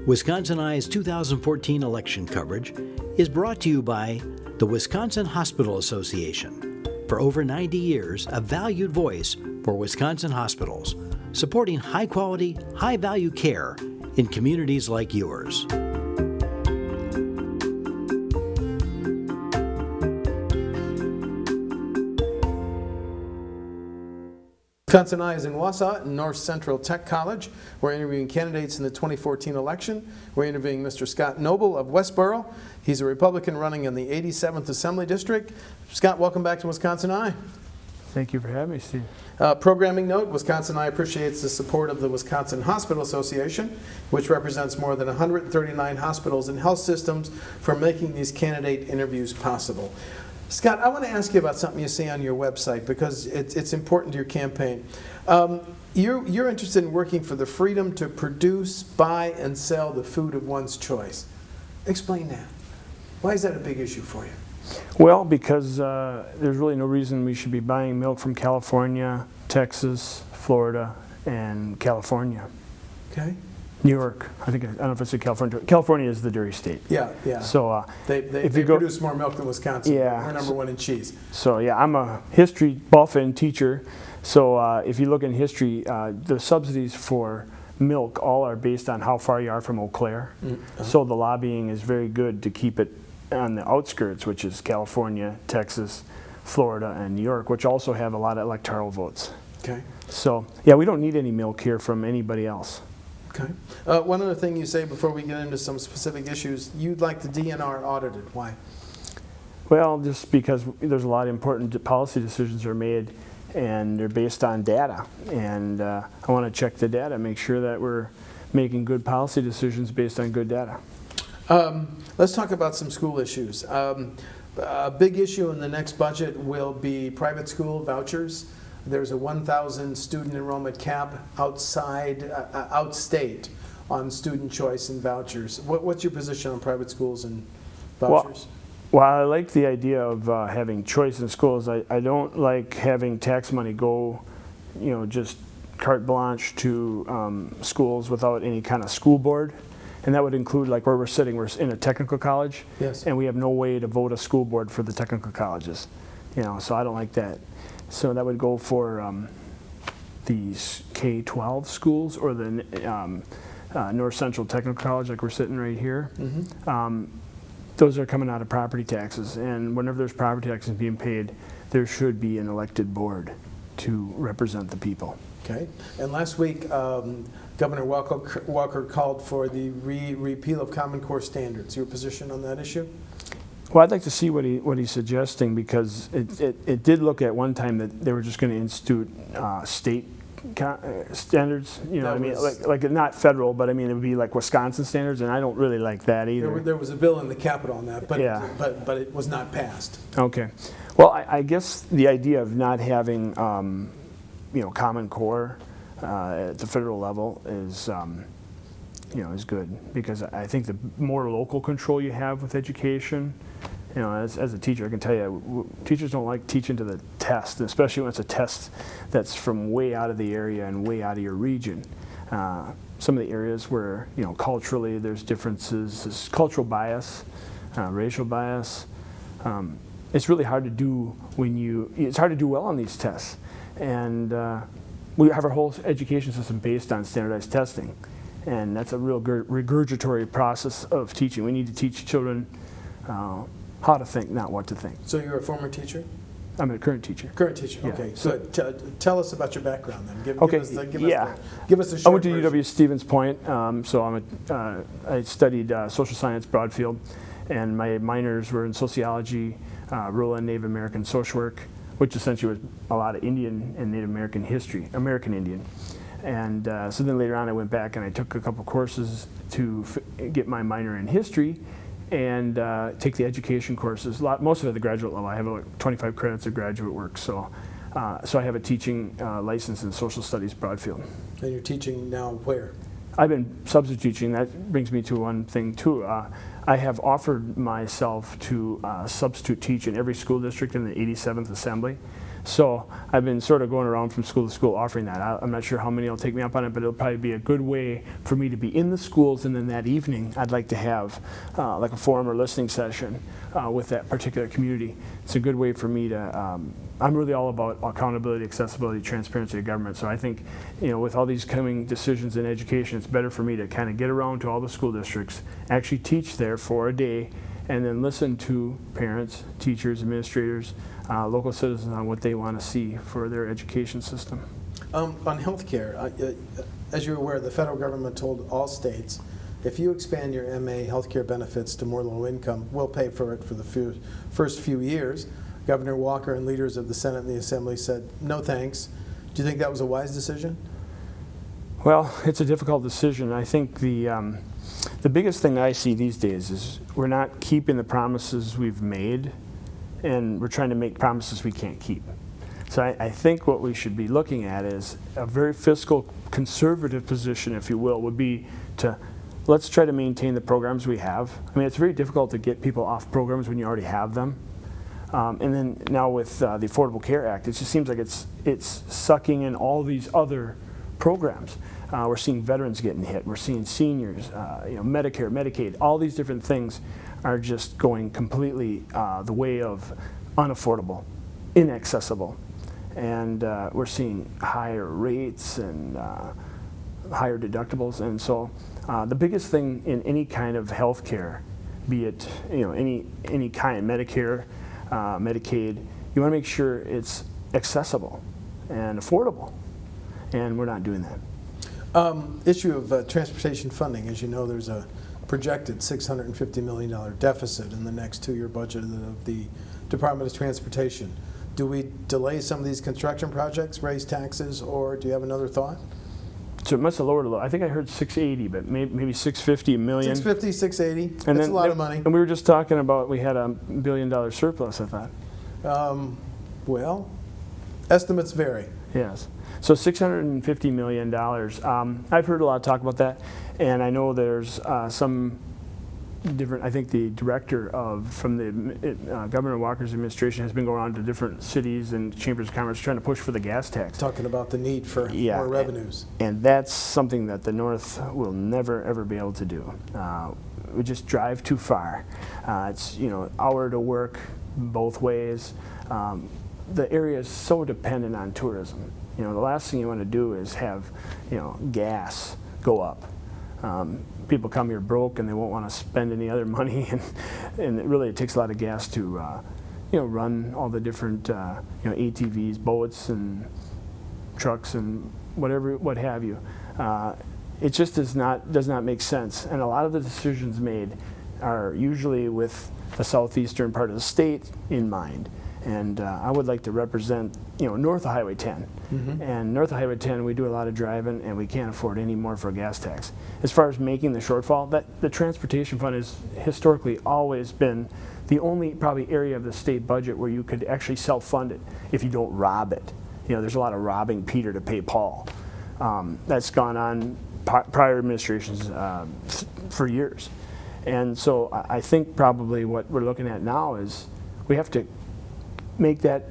Wisconsin Eye's 2014 election coverage is brought to you by the Wisconsin Hospital Association. For over 90 years, a valued voice for Wisconsin hospitals, supporting high-quality, high-value care in communities like yours. Wisconsin Eye is in Wausau at North Central Tech College. We're interviewing candidates in the 2014 election. We're interviewing Mr. Scott Noble of Westboro. He's a Republican running in the 87th Assembly District. Scott, welcome back to Wisconsin Eye. Thank you for having me, Steve. Programming note, Wisconsin Eye appreciates the support of the Wisconsin Hospital Association, which represents more than 139 hospitals and health systems, for making these candidate interviews possible. Scott, I want to ask you about something you see on your website because it's important to your campaign. You're interested in working for the freedom to produce, buy, and sell the food of one's choice. Explain that. Why is that a big issue for you? Well, because there's really no reason we should be buying milk from California, Texas, Florida, and California. Okay. New York. I don't know if it's in California. California is the dairy state. Yeah, yeah. So they produce more milk than Wisconsin. Yeah. We're number one in cheese. So yeah, I'm a history buff and teacher. So if you look in history, the subsidies for milk all are based on how far you are from Eau Claire. Mm-hmm. So the lobbying is very good to keep it on the outskirts, which is California, Texas, Florida, and New York, which also have a lot of electoral votes. Okay. So yeah, we don't need any milk here from anybody else. Okay. One other thing you say before we get into some specific issues, you'd like the DNR audited. Why? Well, just because there's a lot of important policy decisions that are made, and they're based on data. And I want to check the data, make sure that we're making good policy decisions based on good data. Let's talk about some school issues. A big issue in the next budget will be private school vouchers. There's a 1,000 student enrollment cap outstate on student choice and vouchers. What's your position on private schools and vouchers? Well, I like the idea of having choice in schools. I don't like having tax money go, just carte blanche to schools without any kind of school board. And that would include, like where we're sitting, we're in a technical college, yes, and we have no way to vote a school board for the technical colleges. So I don't like that. So that would go for these K-12 schools or the North Central Technical College, like we're sitting right here. Mm-hmm. Those are coming out of property taxes, and whenever there's property taxes being paid, there should be an elected board to represent the people. Okay. And last week, Governor Walker called for the repeal of Common Core standards. Your position on that issue? Well, I'd like to see what he's suggesting, because it did look at one time that they were just going to institute state standards. Like not federal, but I mean it would be like Wisconsin standards, and I don't really like that either. There was a bill in the Capitol on that, but yeah, but it was not passed. Okay. Well, I guess the idea of not having Common Core at the federal level is is good, because I think the more local control you have with education, as a teacher, I can tell you, teachers don't like teaching to the test, especially when it's a test that's from way out of the area and way out of your region. Some of the areas where, culturally there's differences, there's cultural bias, racial bias. It's really hard to do it's hard to do well on these tests. And we have our whole education system based on standardized testing. And that's a real regurgitatory process of teaching. We need to teach children how to think, not what to think. So you're a former teacher? I'm a current teacher. Current teacher, yeah. Okay, good. Tell us about your background then. Give us a short I went to version. UW Stevens Point, so I studied social science, Broadfield, and my minors were in sociology, rural and Native American social work, which essentially was a lot of Indian and Native American history, American Indian. And so then later on I went back and I took a couple courses to get my minor in history and take the education courses. Most of it at the graduate level. I have like 25 credits of graduate work. So I have a teaching license in social studies, Broadfield. And you're teaching now where? I've been substitute teaching. That brings me to one thing too. I have offered myself to substitute teach in every school district in the 87th Assembly. So I've been sort of going around from school to school offering that. I'm not sure how many will take me up on it, but it'll probably be a good way for me to be in the schools, and then that evening I'd like to have like a forum or listening session with that particular community. It's a good way for me to, I'm really all about accountability, accessibility, transparency of government. So I think, with all these coming decisions in education, it's better for me to kind of get around to all the school districts, actually teach there for a day, and then listen to parents, teachers, administrators, local citizens on what they want to see for their education system. On healthcare, as you're aware, the federal government told all states, if you expand your MA healthcare benefits to more low income, we'll pay for it for the first few years. Governor Walker and leaders of the Senate and the Assembly said, no thanks. Do you think that was a wise decision? Well, it's a difficult decision. I think the biggest thing I see these days is we're not keeping the promises we've made, and we're trying to make promises we can't keep. So I think what we should be looking at is a very fiscal conservative position, if you will, would be to let's try to maintain the programs we have. I mean, it's very difficult to get people off programs when you already have them. And then now with the Affordable Care Act, it just seems like it's sucking in all these other programs. We're seeing veterans getting hit. We're seeing seniors, Medicare, Medicaid, all these different things are just going completely the way of unaffordable, inaccessible. And we're seeing higher rates and higher deductibles. And so the biggest thing in any kind of health care, be it any kind, Medicare, Medicaid, you want to make sure it's accessible and affordable. And we're not doing that. Issue of transportation funding. As you know, there's a projected $650 million deficit in the next 2-year budget of the Department of Transportation. Do we delay some of these construction projects, raise taxes, or do you have another thought? So it must have lowered a little. I think I heard 680, but maybe 650 million. 650, 680. And That's then, a lot of money. And we were just talking about we had $1 billion surplus, I thought. Well, estimates vary. Yes. So $650 million. I've heard a lot of talk about that, and I know there's some different, I think the director from the Governor Walker's administration has been going around to different cities and chambers of commerce trying to push for the gas tax. Talking about the need for more revenues. And that's something that the North will never, ever be able to do. We just drive too far. It's, hour to work both ways. The area is so dependent on tourism. The last thing you want to do is have, gas go up. People come here broke and they won't want to spend any other money, and it takes a lot of gas to, run all the different, ATVs, boats, and trucks, and what have you. It just does not make sense, and a lot of the decisions made are usually with the southeastern part of the state in mind. And I would like to represent, north of Highway 10. Mm-hmm. And north of Highway 10, we do a lot of driving, and we can't afford any more for a gas tax. As far as making the shortfall, the transportation fund has historically always been the only probably area of the state budget where you could actually self-fund it if you don't rob it. There's a lot of robbing Peter to pay Paul. That's gone on prior administrations for years. And so I think probably what we're looking at now is we have to make that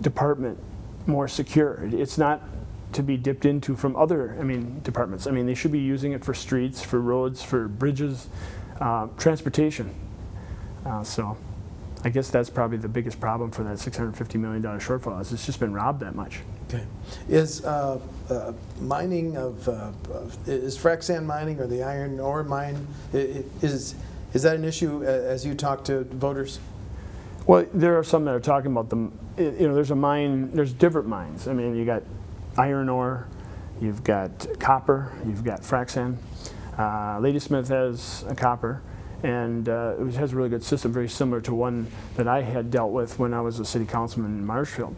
department more secure. It's not to be dipped into from other, departments. They should be using it for streets, for roads, for bridges, transportation. So I guess that's probably the biggest problem for that $650 million shortfall, is it's just been robbed that much. Okay. Is mining is frac sand mining or the iron ore mine, is that an issue as you talk to voters? Well, there are some that are talking about them. There's different mines. You got iron ore, you've got copper, you've got frac sand. Ladysmith has a copper, and it has a really good system, very similar to one that I had dealt with when I was a city councilman in Marshfield,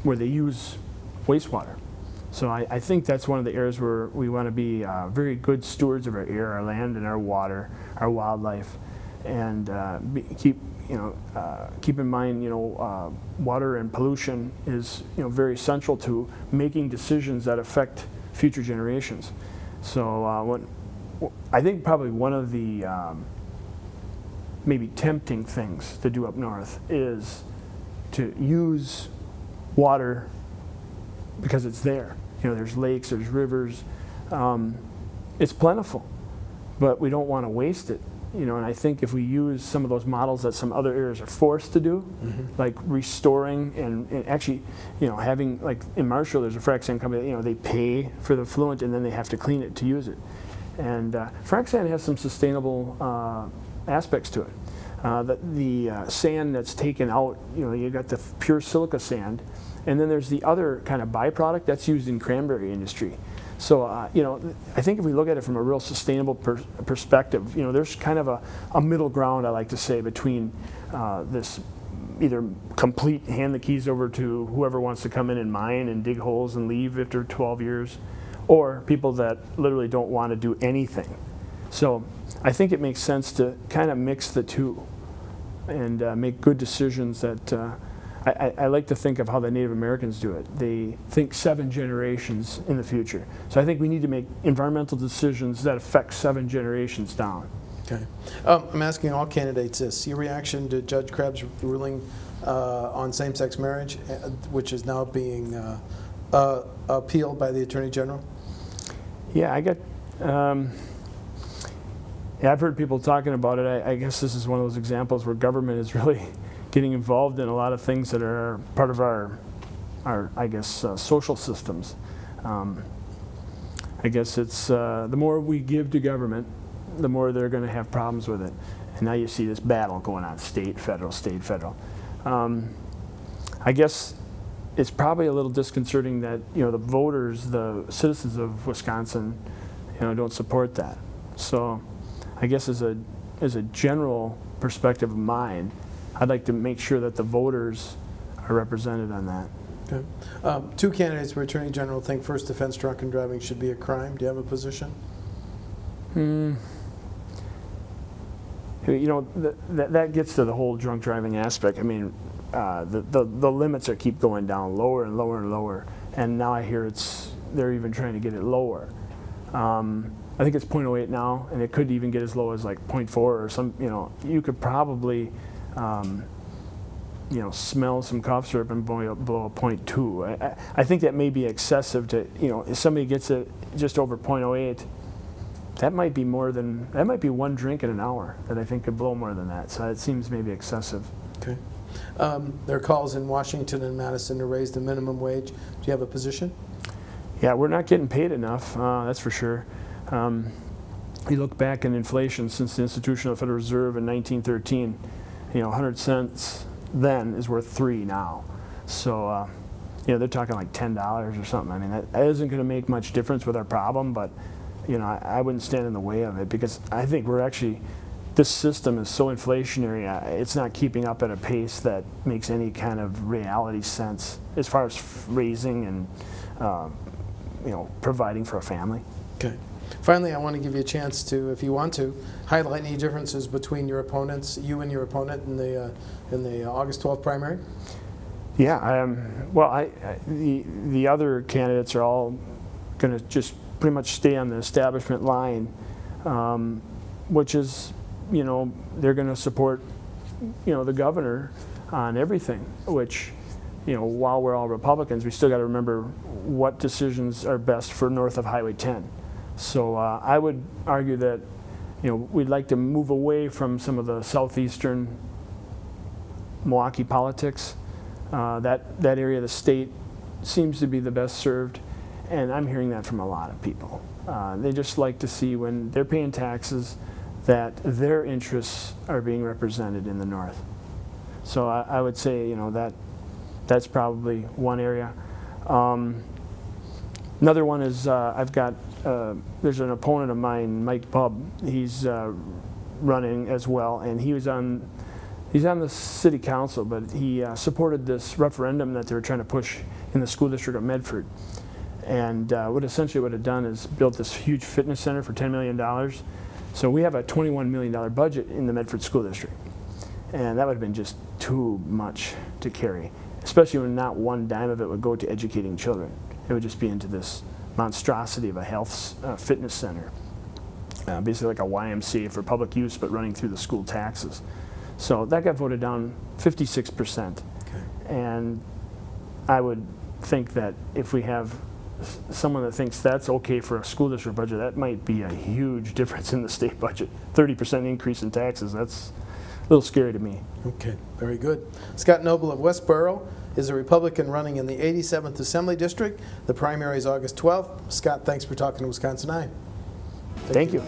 where they use wastewater. So I think that's one of the areas where we want to be very good stewards of our air, our land, and our water, our wildlife, and keep in mind, water and pollution is, very central to making decisions that affect future generations. So I think probably one of the maybe tempting things to do up north is to use water because it's there. There's lakes, there's rivers. It's plentiful, but we don't want to waste it. And I think if we use some of those models that some other areas are forced to do, like restoring and actually, having, like in Marshall, there's a frac sand company, they pay for the effluent and then they have to clean it to use it. And frac sand has some sustainable aspects to it. The sand that's taken out, you got the pure silica sand, and then there's the other kind of byproduct that's used in cranberry industry. So, I think if we look at it from a real sustainable perspective, there's kind of a middle ground, I like to say, between this either complete hand the keys over to whoever wants to come in and mine and dig holes and leave after 12 years, or people that literally don't want to do anything. So I think it makes sense to kind of mix the two and make good decisions that I like to think of how the Native Americans do it. They think 7 generations in the future. So I think we need to make environmental decisions that affect 7 generations down. Okay. I'm asking all candidates this. Your reaction to Judge Krebs' ruling on same-sex marriage, which is now being appealed by the Attorney General? Yeah, I've heard people talking about it. I guess this is one of those examples where government is really getting involved in a lot of things that are part of our social systems. I guess it's the more we give to government, the more they're going to have problems with it. And now you see this battle going on, state, federal, state, federal. I guess it's probably a little disconcerting that the voters, the citizens of Wisconsin, don't support that. So I guess as a general perspective of mine, I'd like to make sure that the voters are represented on that. Okay. 2 candidates for Attorney General think first offense drunken driving should be a crime. Do you have a position? That gets to the whole drunk driving aspect. I mean, the limits keep going down lower and lower and lower, and now I hear they're even trying to get it lower. I think it's 0.08 now, and it could even get as low as like 0.4 or some. You could probably smell some cough syrup and below a 0.2. I think that may be excessive to, if somebody gets it just over 0.08, that might be 1 drink in an hour that I think could blow more than that. So it seems maybe excessive. Okay. There are calls in Washington and Madison to raise the minimum wage. Do you have a position? Yeah, we're not getting paid enough, that's for sure. You look back in inflation since the institution of the Federal Reserve in 1913, 100 cents then is worth 3 now. So, they're talking like $10 or something. I mean, that isn't going to make much difference with our problem, but, I wouldn't stand in the way of it because I think this system is so inflationary, it's not keeping up at a pace that makes any kind of reality sense as far as raising and, providing for a family. Okay. Finally, I want to give you a chance to, if you want to, highlight any differences between you and your opponent in the August 12th primary. Yeah, the other candidates are all going to just pretty much stay on the establishment line, which is, they're going to support, the governor on everything, which, while we're all Republicans, we still got to remember what decisions are best for north of Highway 10. So I would argue that, we'd like to move away from some of the southeastern Milwaukee politics. That area of the state seems to be the best served, and I'm hearing that from a lot of people. They just like to see when they're paying taxes that their interests are being represented in the north. So I would say, that's probably one area. Another one is there's an opponent of mine, Mike Bubb. He's running as well, and he's on the city council, but he supported this referendum that they were trying to push in the school district of Medford. And what essentially would have done is built this huge fitness center for $10 million. So we have a $21 million budget in the Medford School District. And that would have been just too much to carry, especially when not one dime of it would go to educating children. It would just be into this monstrosity of a health fitness center, basically like a YMCA for public use, but running through the school taxes. So that got voted down 56%. Okay. And I would think that if we have someone that thinks that's okay for a school district budget, that might be a huge difference in the state budget. 30% increase in taxes, that's a little scary to me. Okay, very good. Scott Noble of Westboro is a Republican running in the 87th Assembly District. The primary is August 12th. Scott, thanks for talking to Wisconsin Eye. Thank you.